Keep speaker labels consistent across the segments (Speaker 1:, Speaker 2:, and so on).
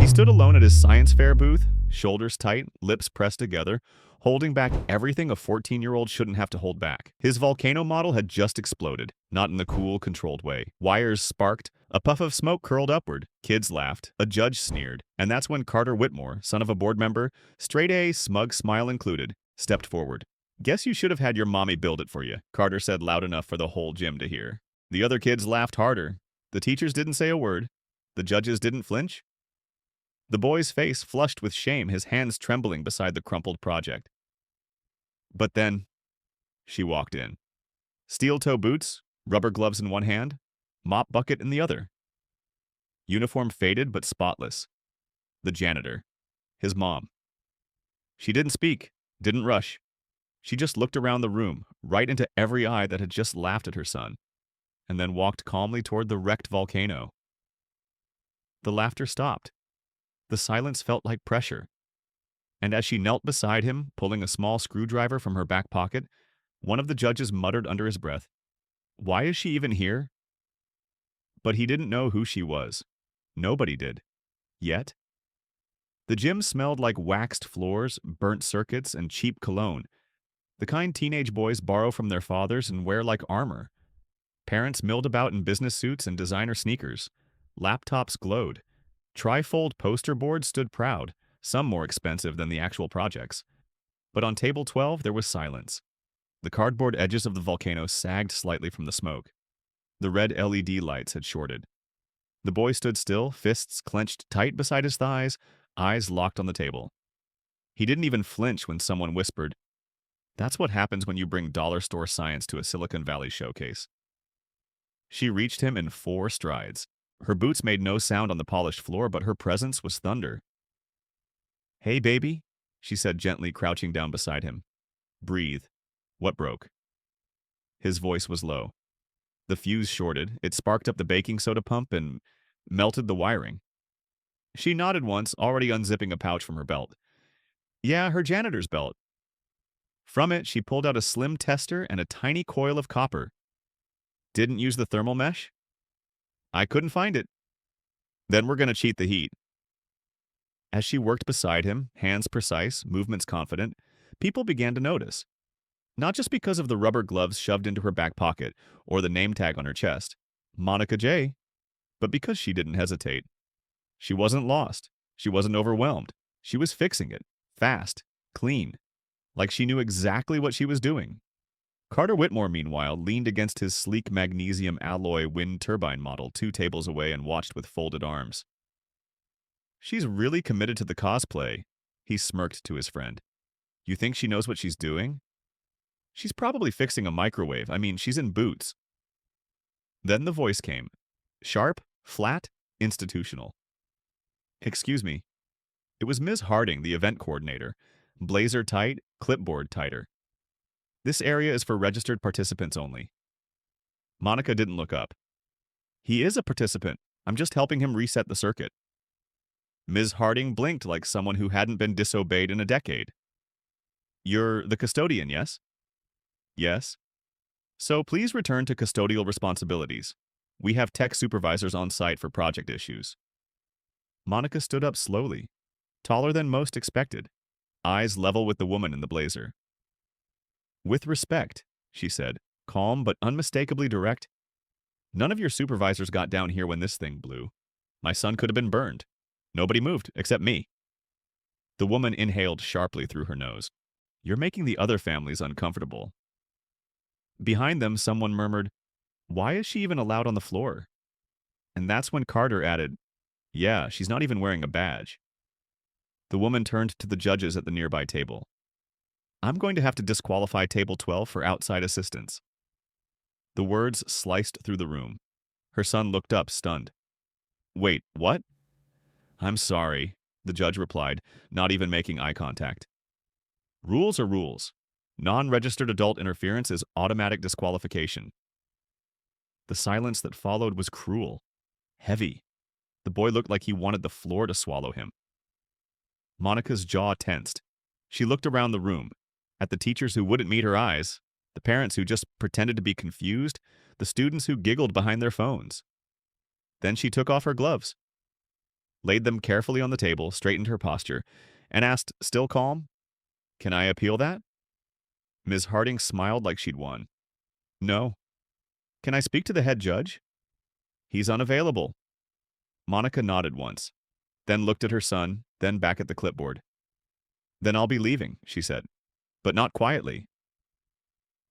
Speaker 1: stood alone at his science fair booth, shoulders tight, lips pressed together, holding back everything a 14-year-old shouldn't have to hold back. His volcano model had just exploded, not in the cool, controlled way. Wires sparked, a puff of smoke curled upward, kids laughed, a judge sneered, and that's when Carter Whitmore, son of a board member, straight A, smug smile included, stepped forward. "Guess you should have had your mommy build it for you," Carter said loud enough for the whole gym to hear. The other kids laughed harder. The teachers didn't say a word. The judges didn't flinch. The boy's face flushed with shame, his hands trembling beside the crumpled project. But then, she walked in. Steel-toe boots, rubber gloves in one hand, mop bucket in the other. Uniform faded but spotless. The janitor. His mom. She didn't speak, didn't rush. She just looked around the room, right into every eye that had just laughed at her son, and then walked calmly toward the wrecked volcano. The laughter stopped. The silence felt like pressure. And as she knelt beside him, pulling a small screwdriver from her back pocket, one of the judges muttered under his breath, "Why is she even here?" But he didn't know who she was. Nobody did. Yet. The gym smelled like waxed floors, burnt circuits, and cheap cologne. The kind teenage boys borrow from their fathers and wear like armor. Parents milled about in business suits and designer sneakers. Laptops glowed. Trifold poster boards stood proud, some more expensive than the actual projects. But on table 12, there was silence. The cardboard edges of the volcano sagged slightly from the smoke. The red LED lights had shorted. The boy stood still, fists clenched tight beside his thighs, eyes locked on the table. He didn't even flinch when someone whispered, "That's what happens when you bring dollar store science to a Silicon Valley showcase." She reached him in 4 strides. Her boots made no sound on the polished floor, but her presence was thunder. "Hey, baby," she said gently, crouching down beside him. "Breathe. What broke?" His voice was low. The fuse shorted. It sparked up the baking soda pump and melted the wiring. She nodded once, already unzipping a pouch from her belt. Yeah, her janitor's belt. From it, she pulled out a slim tester and a tiny coil of copper. "Didn't use the thermal mesh?" "I couldn't find it." "Then we're going to cheat the heat." As she worked beside him, hands precise, movements confident, people began to notice. Not just because of the rubber gloves shoved into her back pocket or the name tag on her chest, Monica J., but because she didn't hesitate. She wasn't lost. She wasn't overwhelmed. She was fixing it. Fast. Clean. Like she knew exactly what she was doing. Carter Whitmore, meanwhile, leaned against his sleek magnesium alloy wind turbine model 2 tables away and watched with folded arms. "She's really committed to the cosplay," he smirked to his friend. "You think she knows what she's doing? She's probably fixing a microwave. I mean, she's in boots." Then the voice came. Sharp, flat, institutional. "Excuse me." It was Ms. Harding, the event coordinator. Blazer tight, clipboard tighter. "This area is for registered participants only." Monica didn't look up. "He is a participant. I'm just helping him reset the circuit." Ms. Harding blinked like someone who hadn't been disobeyed in a decade. "You're the custodian, yes?" "Yes." "So please return to custodial responsibilities. We have tech supervisors on site for project issues." Monica stood up slowly, taller than most expected, eyes level with the woman in the blazer. "With respect," she said, calm but unmistakably direct. "None of your supervisors got down here when this thing blew. My son could have been burned. Nobody moved, except me." The woman inhaled sharply through her nose. "You're making the other families uncomfortable." Behind them, someone murmured, "Why is she even allowed on the floor?" And that's when Carter added, "Yeah, she's not even wearing a badge." The woman turned to the judges at the nearby table. "I'm going to have to disqualify Table 12 for outside assistance." The words sliced through the room. Her son looked up, stunned. "Wait, what?" "I'm sorry," the judge replied, not even making eye contact. "Rules are rules. Non-registered adult interference is automatic disqualification." The silence that followed was cruel, heavy. The boy looked like he wanted the floor to swallow him. Monica's jaw tensed. She looked around the room, at the teachers who wouldn't meet her eyes, the parents who just pretended to be confused, the students who giggled behind their phones. Then she took off her gloves. laid them carefully on the table, straightened her posture, and asked, still calm, "Can I appeal that?" Ms. Harding smiled like she'd won. "No." "Can I speak to the head judge?" "He's unavailable." Monica nodded once, then looked at her son, then back at the clipboard. "Then I'll be leaving," she said, but not quietly.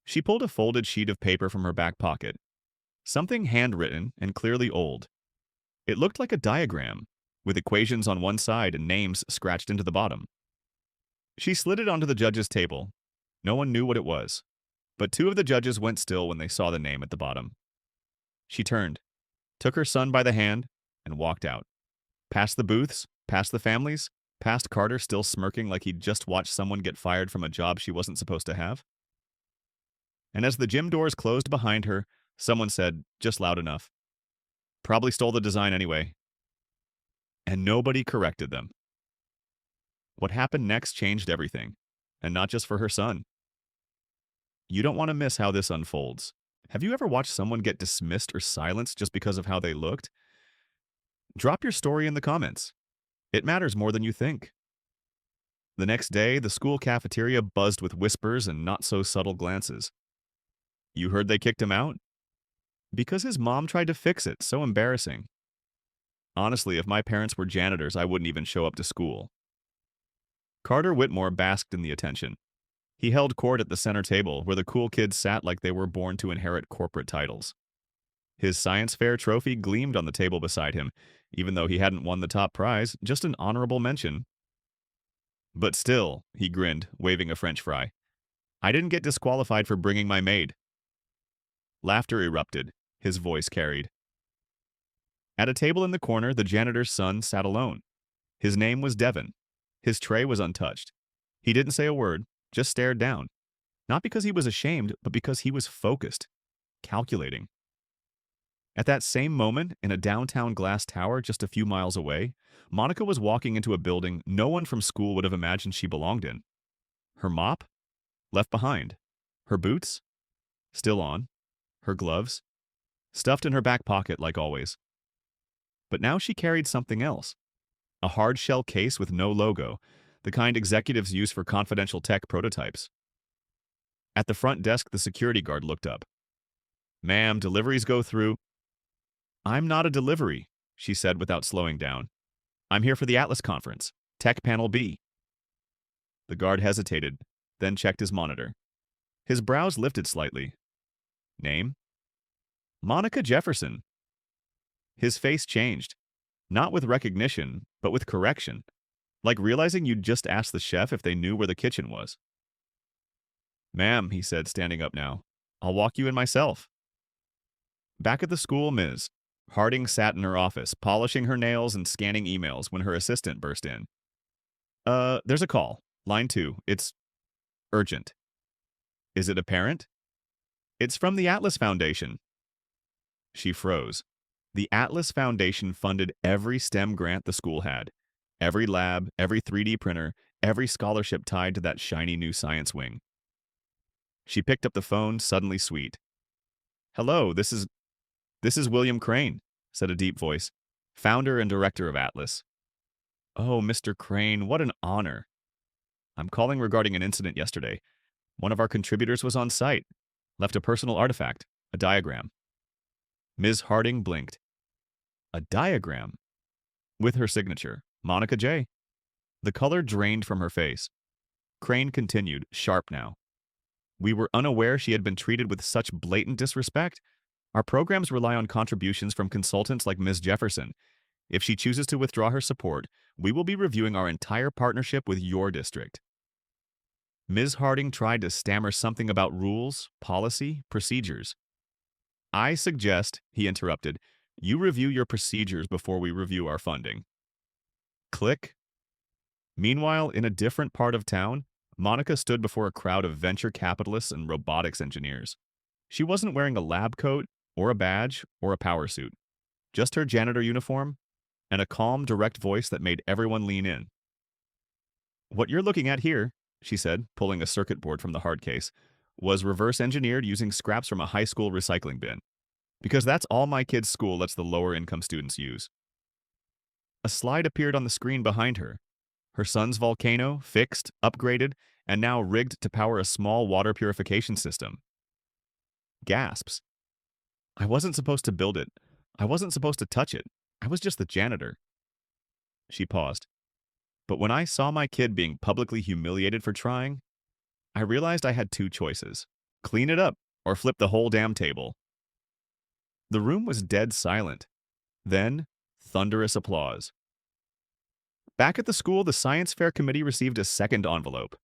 Speaker 1: She pulled a folded sheet of paper from her back pocket, something handwritten and clearly old. It looked like a diagram, with equations on one side and names scratched into the bottom. She slid it onto the judge's table. No one knew what it was, but two of the judges went still when they saw the name at the bottom. She turned, took her son by the hand, and walked out. Past the booths, past the families, past Carter still smirking like he'd just watched someone get fired from a job she wasn't supposed to have. And as the gym doors closed behind her, someone said, just loud enough, "Probably stole the design anyway." And nobody corrected them. What happened next changed everything, and not just for her son. You don't want to miss how this unfolds. Have you ever watched someone get dismissed or silenced just because of how they looked? Drop your story in the comments. It matters more than you think. The next day, the school cafeteria buzzed with whispers and not-so-subtle glances. You heard they kicked him out? Because his mom tried to fix it. So embarrassing. Honestly, if my parents were janitors, I wouldn't even show up to school. Carter Whitmore basked in the attention. He held court at the center table, where the cool kids sat like they were born to inherit corporate titles. His science fair trophy gleamed on the table beside him, even though he hadn't won the top prize, just an honorable mention. But still, he grinned, waving a French fry, I didn't get disqualified for bringing my maid. Laughter erupted. His voice carried. At a table in the corner, the janitor's son sat alone. His name was Devon. His tray was untouched. He didn't say a word, just stared down. Not because he was ashamed, but because he was focused, calculating. At that same moment, in a downtown glass tower just a few miles away, Monica was walking into a building no one from school would have imagined she belonged in. Her mop? Left behind. Her boots? Still on. Her gloves? Stuffed in her back pocket like always. But now she carried something else. A hard-shell case with no logo, the kind executives use for confidential tech prototypes. At the front desk, the security guard looked up. "Ma'am, deliveries go through—" "I'm not a delivery," she said without slowing down. "I'm here for the Atlas conference. Tech Panel B." The guard hesitated, then checked his monitor. His brows lifted slightly. "Name?" "Monica Jefferson." His face changed. Not with recognition, but with correction. Like realizing you'd just asked the chef if they knew where the kitchen was. "Ma'am," he said, standing up now, "I'll walk you in myself." Back at the school, Ms. Harding sat in her office, polishing her nails and scanning emails when her assistant burst in. There's a call. Line 2. It's urgent." "Is it a parent?" "It's from the Atlas Foundation." She froze. The Atlas Foundation funded every STEM grant the school had. Every lab, every 3D printer, every scholarship tied to that shiny new science wing. She picked up the phone, suddenly sweet. "Hello, this is William Crane," said a deep voice, "founder and director of Atlas." "Oh, Mr. Crane, what an honor." "I'm calling regarding an incident yesterday. One of our contributors was on site, left a personal artifact, a diagram." Ms. Harding blinked. A diagram? With her signature, Monica J. The color drained from her face. Crane continued, sharp now. "We were unaware she had been treated with such blatant disrespect. Our programs rely on contributions from consultants like Ms. Jefferson. If she chooses to withdraw her support, we will be reviewing our entire partnership with your district." Ms. Harding tried to stammer something about rules, policy, procedures. "I suggest," he interrupted, "you review your procedures before we review our funding." Click. Meanwhile, in a different part of town, Monica stood before a crowd of venture capitalists and robotics engineers. She wasn't wearing a lab coat, or a badge, or a power suit. Just her janitor uniform, and a calm, direct voice that made everyone lean in. "What you're looking at here," she said, pulling a circuit board from the hard case, "was reverse engineered using scraps from a high school recycling bin. Because that's all my kids' school lets the lower income students use." A slide appeared on the screen behind her. Her son's volcano, fixed, upgraded, and now rigged to power a small water purification system. Gasps. I wasn't supposed to build it. I wasn't supposed to touch it. I was just the janitor. She paused. But when I saw my kid being publicly humiliated for trying, I realized I had two choices. Clean it up or flip the whole damn table. The room was dead silent. Then, thunderous applause. Back at the school, the science fair committee received a second envelope,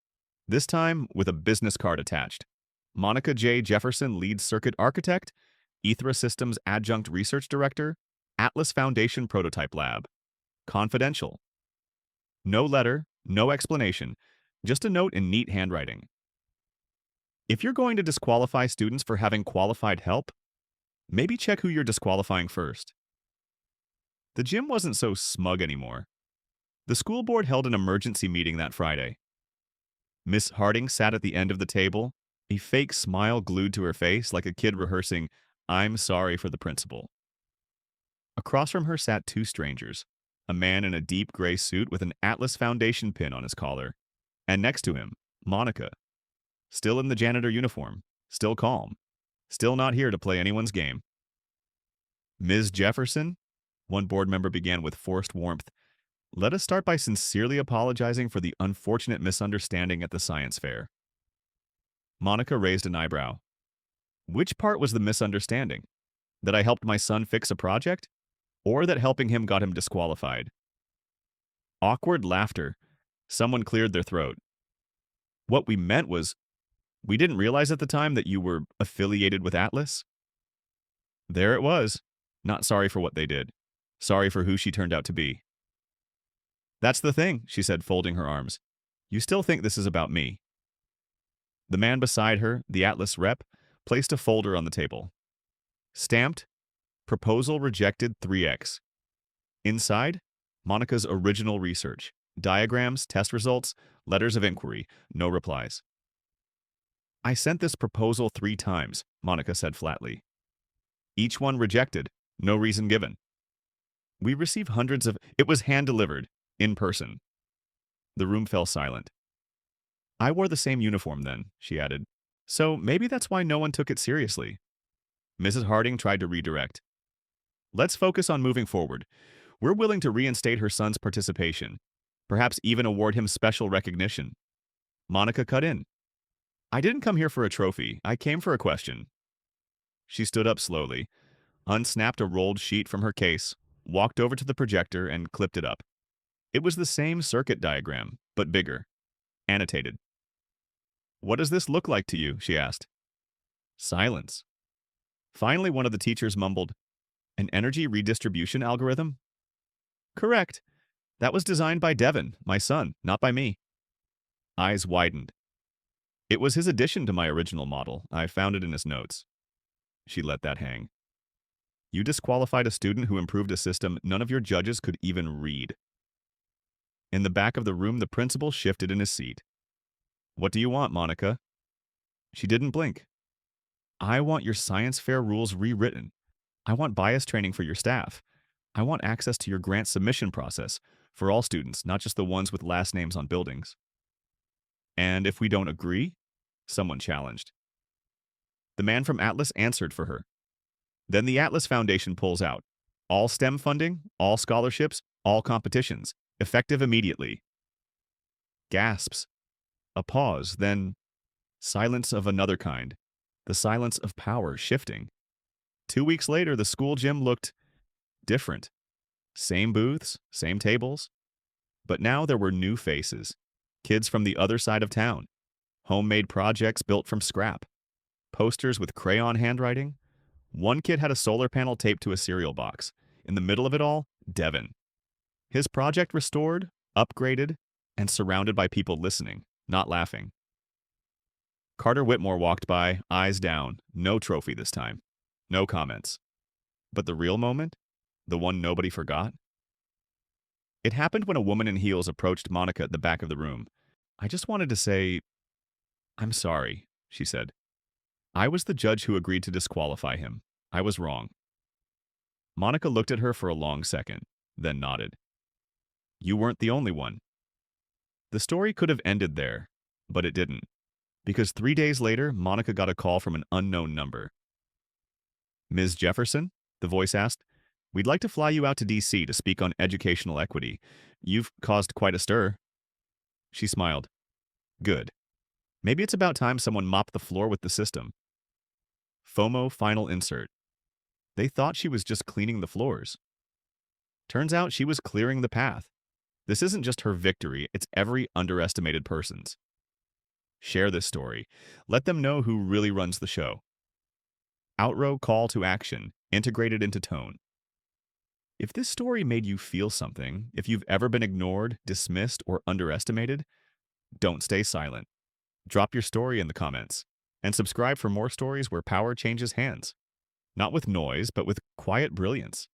Speaker 1: this time with a business card attached. Monica J. Jefferson, lead circuit architect, Ethra Systems adjunct research director, Atlas Foundation prototype lab. Confidential. No letter, no explanation, just a note in neat handwriting. If you're going to disqualify students for having qualified help, maybe check who you're disqualifying first. The gym wasn't so smug anymore. The school board held an emergency meeting that Friday. Miss Harding sat at the end of the table, a fake smile glued to her face like a kid rehearsing, "I'm sorry" for the principal. Across from her sat two strangers, a man in a deep gray suit with an Atlas Foundation pin on his collar, and next to him, Monica, still in the janitor uniform, still calm, still not here to play anyone's game. "Ms. Jefferson," one board member began with forced warmth, "let us start by sincerely apologizing for the unfortunate misunderstanding at the science fair." Monica raised an eyebrow. Which part was the misunderstanding? That I helped my son fix a project? Or that helping him got him disqualified? Awkward laughter. Someone cleared their throat. What we meant was, we didn't realize at the time that you were affiliated with Atlas. There it was. Not sorry for what they did. Sorry for who she turned out to be. That's the thing, she said, folding her arms. You still think this is about me. The man beside her, the Atlas rep, placed a folder on the table. Stamped, Proposal Rejected 3X. Inside, Monica's original research. Diagrams, test results, letters of inquiry, no replies. I sent this proposal 3 times, Monica said flatly. Each one rejected, no reason given. We received hundreds of... It was hand-delivered, in person. The room fell silent. I wore the same uniform then, she added. So maybe that's why no one took it seriously. Mrs. Harding tried to redirect. Let's focus on moving forward. We're willing to reinstate her son's participation, perhaps even award him special recognition. Monica cut in. I didn't come here for a trophy. I came for a question. She stood up slowly, unsnapped a rolled sheet from her case, walked over to the projector, and clipped it up. It was the same circuit diagram, but bigger. Annotated. What does this look like to you? She asked. Silence. Finally, one of the teachers mumbled, An energy redistribution algorithm? Correct. That was designed by Devin, my son, not by me. Eyes widened. It was his addition to my original model. I found it in his notes. She let that hang. You disqualified a student who improved a system none of your judges could even read. In the back of the room, the principal shifted in his seat. What do you want, Monica? She didn't blink. I want your science fair rules rewritten. I want bias training for your staff. I want access to your grant submission process for all students, not just the ones with last names on buildings. And if we don't agree? Someone challenged. The man from Atlas answered for her. Then the Atlas Foundation pulls out. All STEM funding, all scholarships, all competitions, effective immediately. Gasps. A pause, then silence of another kind. The silence of power shifting. 2 weeks later, the school gym looked different. Same booths, same tables. But now there were new faces. Kids from the other side of town. Homemade projects built from scrap. Posters with crayon handwriting. One kid had a solar panel taped to a cereal box. In the middle of it all, Devin. His project restored, upgraded, and surrounded by people listening, not laughing. Carter Whitmore walked by, eyes down, no trophy this time. No comments. But the real moment? The one nobody forgot? It happened when a woman in heels approached Monica at the back of the room. I just wanted to say, I'm sorry, she said. I was the judge who agreed to disqualify him. I was wrong. Monica looked at her for a long second, then nodded. You weren't the only one. The story could have ended there, but it didn't. Because 3 days later, Monica got a call from an unknown number. Ms. Jefferson? The voice asked. We'd like to fly you out to D.C. to speak on educational equity. You've caused quite a stir. She smiled. Good. Maybe it's about time someone mopped the floor with the system. FOMO final insert. They thought she was just cleaning the floors. Turns out she was clearing the path. This isn't just her victory, it's every underestimated person's. Share this story. Let them know who really runs the show. Outrow call to action, integrated into tone. If this story made you feel something, if you've ever been ignored, dismissed, or underestimated, don't stay silent. Drop your story in the comments. And subscribe for more stories where power changes hands. Not with noise, but with quiet brilliance.